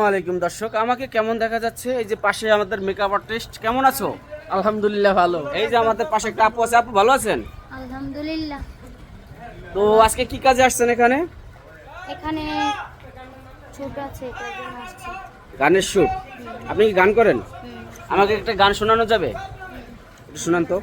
আলাইকুম দর্শক, আমাকে কেমন দেখা যাচ্ছে? এই যে পাশে আমাদের মেকআপ আর্টিস্ট, কেমন আছো? আলহামদুলিল্লাহ ভালো। এই যে আমাদের পাশে একটা আপু আছে, আপু ভালো আছেন? আলহামদুলিল্লাহ। তো আজকে কি কাজে আসছেন এখানে? এখানে ছোট আছে তার জন্য আসছি। গানের শুট। আপনি কি গান করেন? হুম। আমাকে একটা গান শোনানো যাবে? একটু শোনান তো।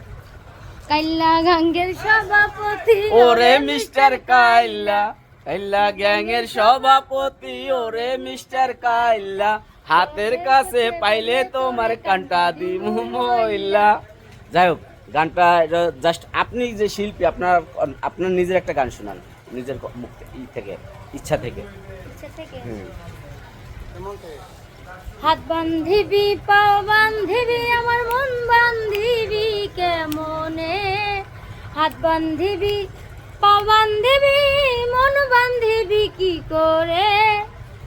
কাইল্লা গাঙ্গের সভাপতি ওরে মিস্টার কাইল্লা, কাইল্লা গ্যাংয়ের সভাপতি, ওরে মিস্টার কাইল্লা, হাতের কাছে পাইলে তোমার কানটা দিমু মইল্লা। যাই হোক, গানটা জাস্ট আপনি যে শিল্পী, আপনার আপনার নিজের একটা গান শোনান, নিজের মুখ থেকে, ইচ্ছা থেকে। ইচ্ছা থেকে হুম। হাত বান্ধিবি পাও বান্ধিবি আমার মন বান্ধিবি কেমনে, হাত বান্ধিবি পাও বান্ধিবি মন বান্ধিবি কি করে,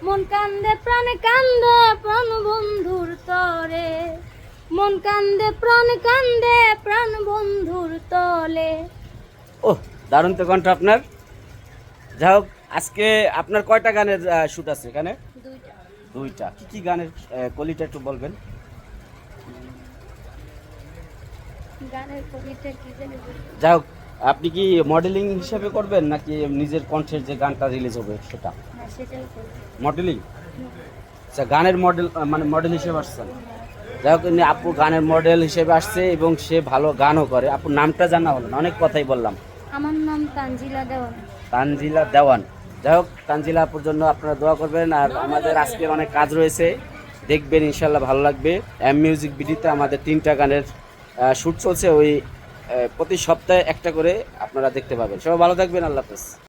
মন কান্দে প্রাণ কান্দে প্রাণ বন্ধুর তরে, মন কান্দে প্রাণ বন্ধুর তলে। ওহ, দারুণ তো কণ্ঠ আপনার। যাই হোক, আজকে আপনার কয়টা গানের শুট আছে এখানে? দুইটা। দুইটা। কি কি গানের কলিটা একটু বলবেন? গানের কবিতা কি জানি বলবো। যাই হোক, আপনি কি মডেলিং হিসেবে করবেন নাকি নিজের কণ্ঠের যে গানটা রিলিজ হবে সেটা? হ্যাঁ, সেটাই করবো। মডেলিং। আচ্ছা, গানের মডেল মানে মডেল হিসেবে আসছেন। যাই হোক, ইনি আপু গানের মডেল হিসেবে আসছে এবং সে ভালো গানও করে। আপুর নামটা জানা হলো না, অনেক কথাই বললাম। আমার নাম তানজিলা দেওয়ান। তানজিলা দেওয়ান। যাই হোক, তানজিলা আপুর জন্য আপনারা দোয়া করবেন। আর আমাদের আজকে অনেক কাজ রয়েছে, দেখবেন ইনশাল্লাহ ভালো লাগবে। মিউজিক ভিডিওতে আমাদের 3টা গানের শ্যুট চলছে, ওই প্রতি সপ্তাহে একটা করে আপনারা দেখতে পাবেন। সবাই ভালো থাকবেন, আল্লাহ হাফেজ।